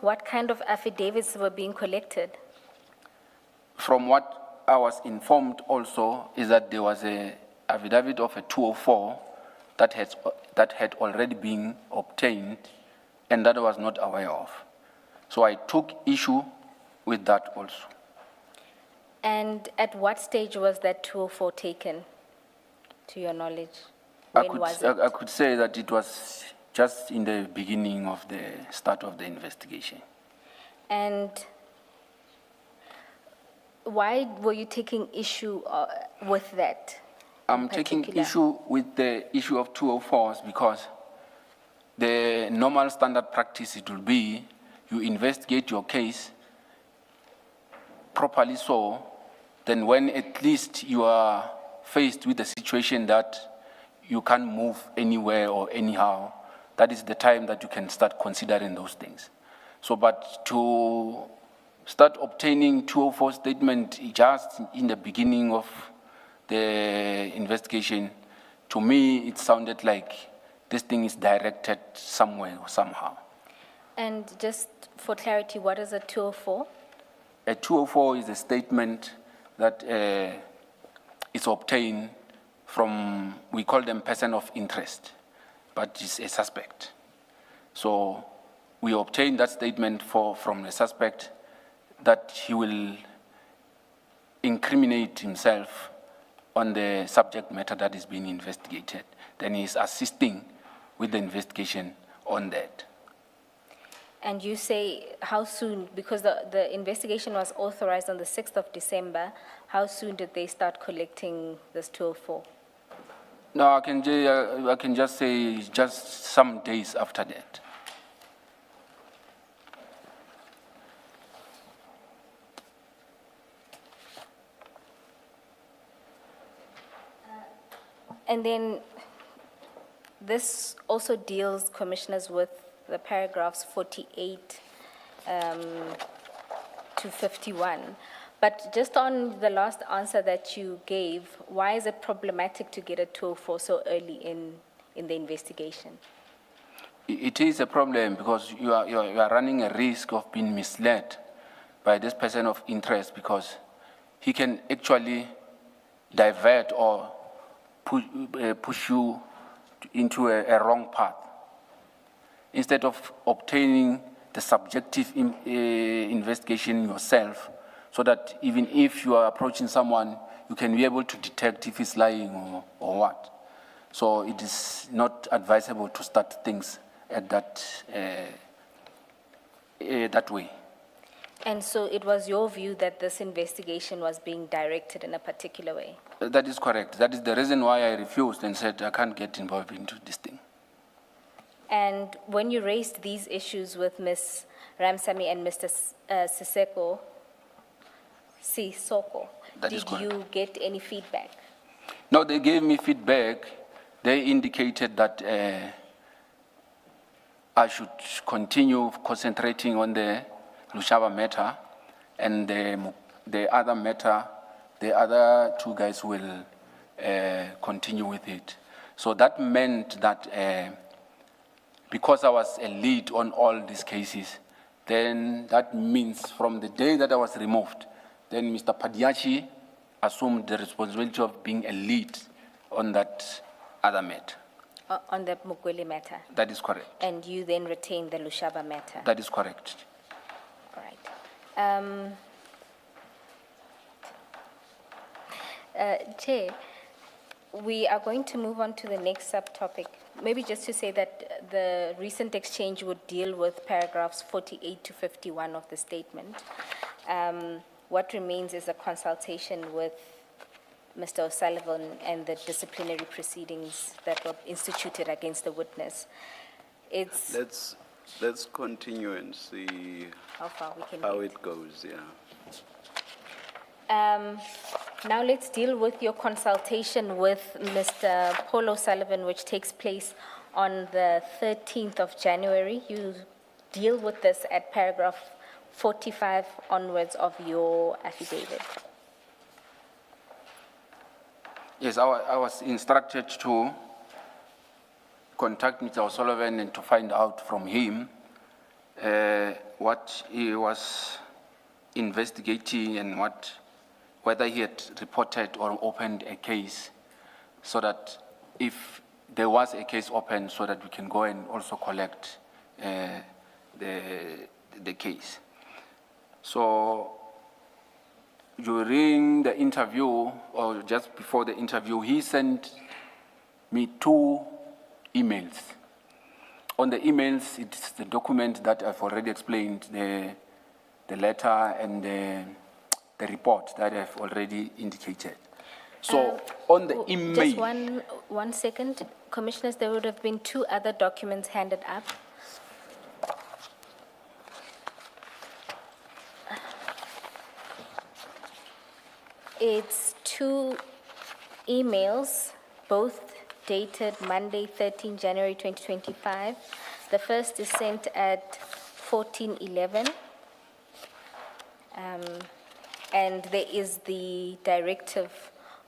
what kind of affidavits were being collected? From what I was informed also is that there was a affidavit of a 204 that had already been obtained and that I was not aware of. So I took issue with that also. And at what stage was that 204 taken, to your knowledge? I could say that it was just in the beginning of the start of the investigation. And why were you taking issue with that? I'm taking issue with the issue of 204s because the normal standard practice it will be you investigate your case properly, so then when at least you are faced with a situation that you can't move anywhere or anyhow, that is the time that you can start considering those things. So, but to start obtaining 204 statement just in the beginning of the investigation, to me, it sounded like this thing is directed somewhere or somehow. And just for clarity, what is a 204? A 204 is a statement that is obtained from, we call them person of interest, but it's a suspect. So we obtain that statement from the suspect that he will incriminate himself on the subject matter that is being investigated. Then he is assisting with the investigation on that. And you say how soon, because the investigation was authorized on the 6th of December, how soon did they start collecting this 204? No, I can just say just some days after that. And then this also deals, commissioners, with the paragraphs 48 to 51. But just on the last answer that you gave, why is it problematic to get a 204 so early in the investigation? It is a problem because you are running a risk of being misled by this person of interest, because he can actually divert or push you into a wrong path. Instead of obtaining the subjective investigation yourself, so that even if you are approaching someone, you can be able to detect if he's lying or what. So it is not advisable to start things at that way. And so it was your view that this investigation was being directed in a particular way? That is correct. That is the reason why I refused and said I can't get involved into this thing. And when you raised these issues with Ms. Ramsamy and Mr. Sisoko, did you get any feedback? No, they gave me feedback. They indicated that I should continue concentrating on the Lushaba matter, and the other matter, the other two guys will continue with it. So that meant that because I was a lead on all these cases, then that means from the day that I was removed, then Mr. Padiachi assumed the responsibility of being a lead on that other matter. On the Mukwele matter? That is correct. And you then retained the Lushaba matter? That is correct. All right. Chair, we are going to move on to the next subtopic. Maybe just to say that the recent exchange would deal with paragraphs 48 to 51 of the statement. What remains is a consultation with Mr. O'Sullivan and the disciplinary proceedings that were instituted against the witness. Let's continue and see how it goes, yeah. Now let's deal with your consultation with Mr. Paul O'Sullivan, which takes place on the 13th of January. You deal with this at paragraph 45 onwards of your affidavit. Yes, I was instructed to contact Mr. O'Sullivan and to find out from him what he was investigating and whether he had reported or opened a case, so that if there was a case open, so that we can go and also collect the case. So during the interview, or just before the interview, he sent me 2 emails. On the emails, it's the document that I've already explained, the letter and the report that I've already indicated. So on the email... Just one second. Commissioners, there would have been 2 other documents handed up. It's 2 emails, both dated Monday, 13 January 2025. The first is sent at 14:11. And there is the directive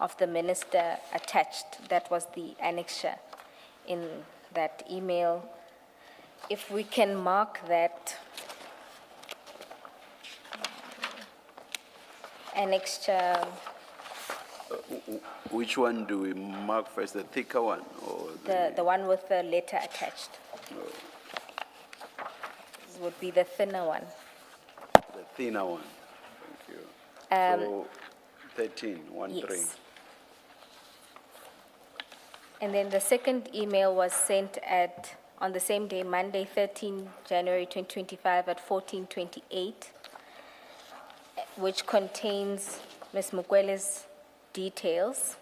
of the minister attached. That was the annexure in that email. If we can mark that annexure. Which one do we mark first, the thicker one or The one with the letter attached. This would be the thinner one. the thinner one? Thank you. So 13, 1-3. Yes. And then the second email was sent on the same day, Monday, 13 January 2025 at 14:28, which contains Ms. Mukwele's details.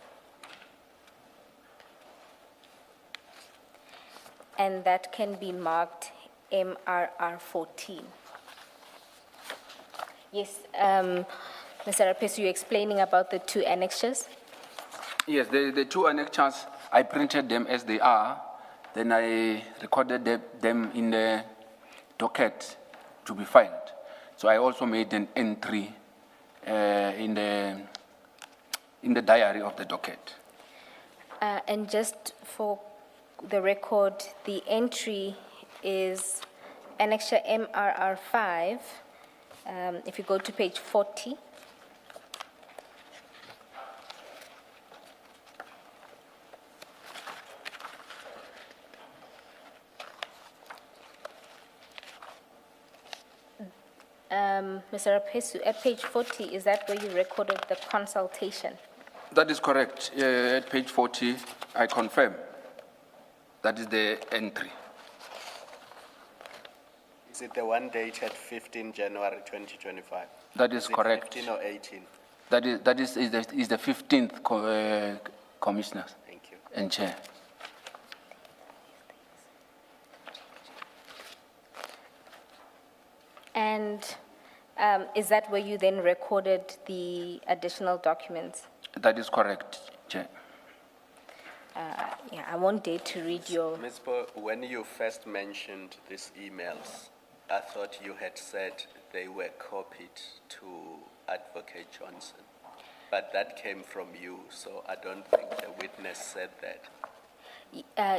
And that can be marked MRR 14. Yes, Mr. Rapesu, you're explaining about the 2 annexures? Yes, the 2 annexures, I printed them as they are, then I recorded them in the docket to be filed. So I also made an entry in the diary of the docket. And just for the record, the entry is annexure MRR 5. If you go to page 40. Mr. Rapesu, at page 40, is that where you recorded the consultation? That is correct. At page 40, I confirm. That is the entry. Is it the one dated 15 January 2025? That is correct. 15 or 18? That is the 15th commissioners. Thank you. And chair. And is that where you then recorded the additional documents? That is correct, chair. Yeah, I won't dare to read your... Ms. Bo, when you first mentioned these emails, I thought you had said they were copied to Advocate Johnson, but that came from you, so I don't think the witness said that.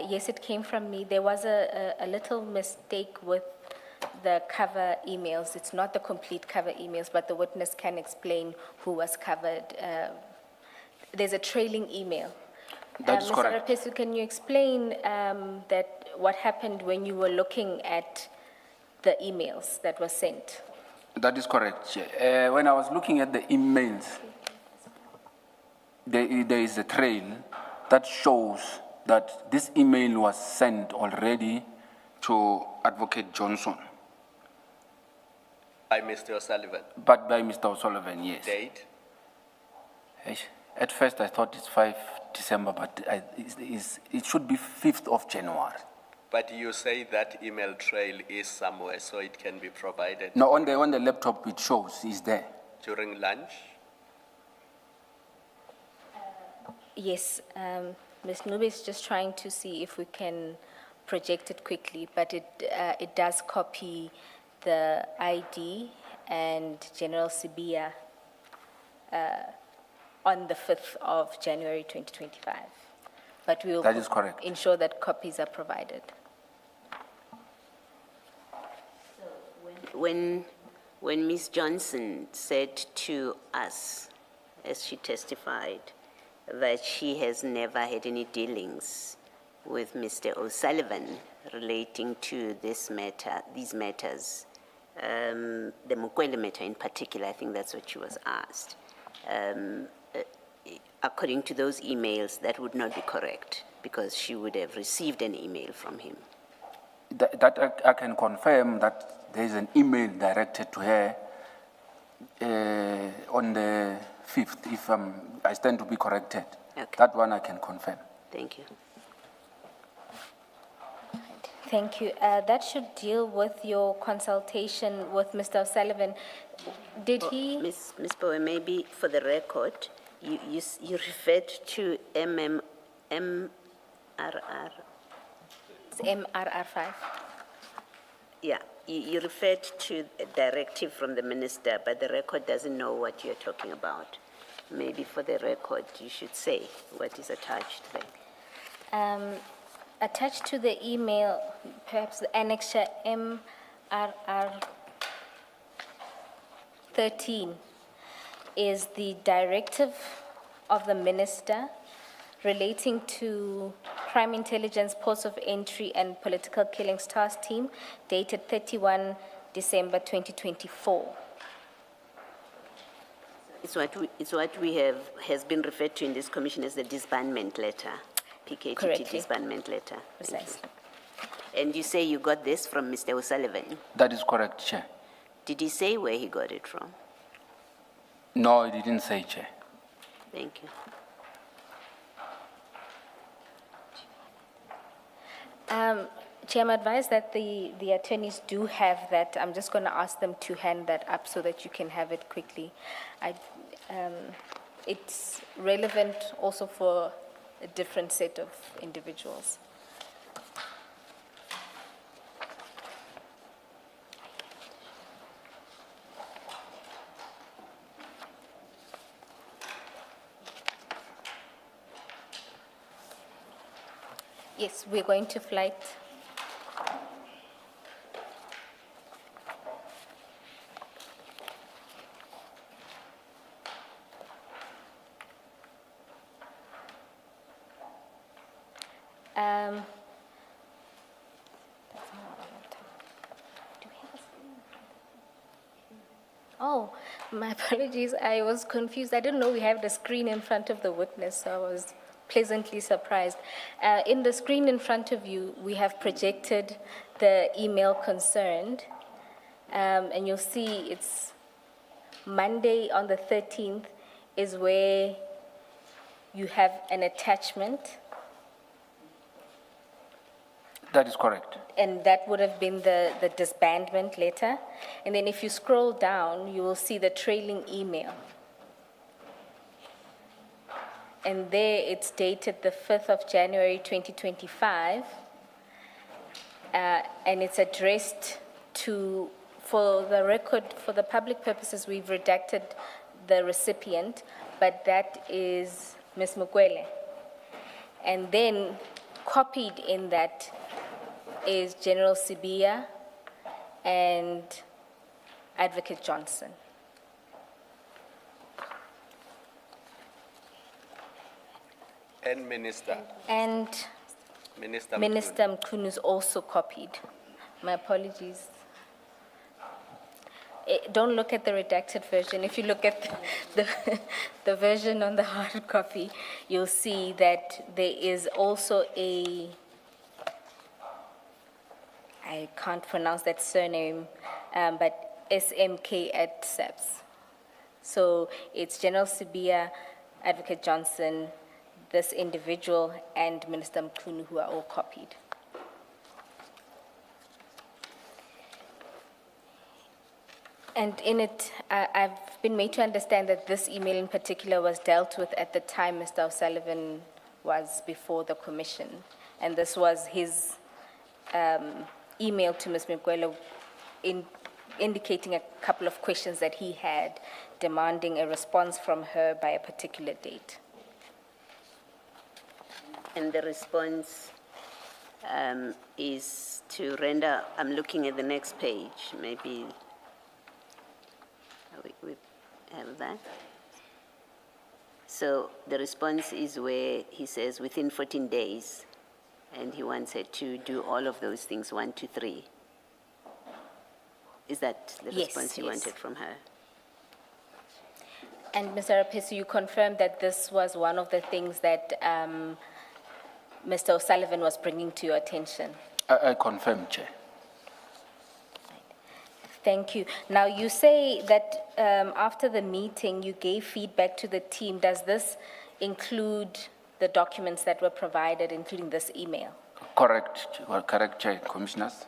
Yes, it came from me. There was a little mistake with the cover emails. It's not the complete cover emails, but the witness can explain who was covered. There's a trailing email. That is correct. Mr. Rapesu, can you explain that what happened when you were looking at the emails that were sent? That is correct, chair. When I was looking at the emails, there is a trail that shows that this email was sent already to Advocate Johnson. By Mr. O'Sullivan? But by Mr. O'Sullivan, yes. Date? At first I thought it's 5 December, but it should be 5th of January. But you say that email trail is somewhere, so it can be provided? No, on the laptop it shows, it's there. During lunch? Yes, Ms. Nube is just trying to see if we can project it quickly, but it does copy the ID and General Sibia on the 5th of January 2025. But we will That is correct. ensure that copies are provided. when Ms. Johnson said to us, as she testified, that she has never had any dealings with Mr. O'Sullivan relating to this matter, these matters, the Mukwele matter in particular, I think that's what she was asked. According to those emails, that would not be correct because she would have received an email from him. That I can confirm that there is an email directed to her on the 5th, if I stand to be corrected. Okay. That one I can confirm. Thank you. Thank you. That should deal with your consultation with Mr. O'Sullivan. Did he? Ms. Bowe, maybe for the record, you referred to MRR. It's MRR5. Yeah, you referred to a directive from the minister, but the record doesn't know what you're talking about. Maybe for the record, you should say what is attached there. Attached to the email, perhaps the annexure MRR13 is the directive of the minister relating to Crime Intelligence Ports of Entry and Political Killings Task Team dated 31 December 2024. It's what we have, has been referred to in this commission as the disbandment letter, PKTT Correctly. disbandment letter. Thank you. Precisely. And you say you got this from Mr. O'Sullivan. That is correct, Chair. Did he say where he got it from? No, he didn't say, Chair. Thank you. Chair, I'm advised that the attorneys do have that. I'm just going to ask them to hand that up so that you can have it quickly. It's relevant also for a different set of individuals. Yes, we're going to flight. Oh, my apologies. I was confused. I didn't know we have the screen in front of the witness, so I was pleasantly surprised. In the screen in front of you, we have projected the email concerned, and you'll see it's Monday on the 13th is where you have an attachment, That is correct. and that would have been the disbandment letter. And then if you scroll down, you will see the trailing email. And there it's dated the 5th of January 2025, and it's addressed to, for the record, for the public purposes, we've redacted the recipient, but that is Ms. Mukwele. And then copied in that is General Sibia and Advocate Johnson. And Minister. And Minister. Minister Mchunu is also copied. My apologies. Don't look at the redacted version. If you look at the version on the hard copy, you'll see that there is also a, I can't pronounce that surname, but SMK at SAPS. So it's General Sibia, Advocate Johnson, this individual, and Minister Mchunu, who are all copied. And in it, I've been made to understand that this email in particular was dealt with at the time Mr. O'Sullivan was before the commission. And this was his email to Ms. Mukwele indicating a couple of questions that he had, demanding a response from her by a particular date. And the response is to render, I'm looking at the next page, maybe We have that. So the response is where he says within 14 days, and he wants her to do all of those things, 1, 2, 3. Is that the Yes, response you yes. wanted from her? And Mr. Rapesu, you confirmed that this was one of the things that Mr. O'Sullivan was bringing to your attention. I confirm, Chair. Thank you. Now, you say that after the meeting, you gave feedback to the team. Does this include the documents that were provided, including this email? Correct, Chair, Commissioners.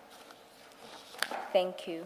Thank you.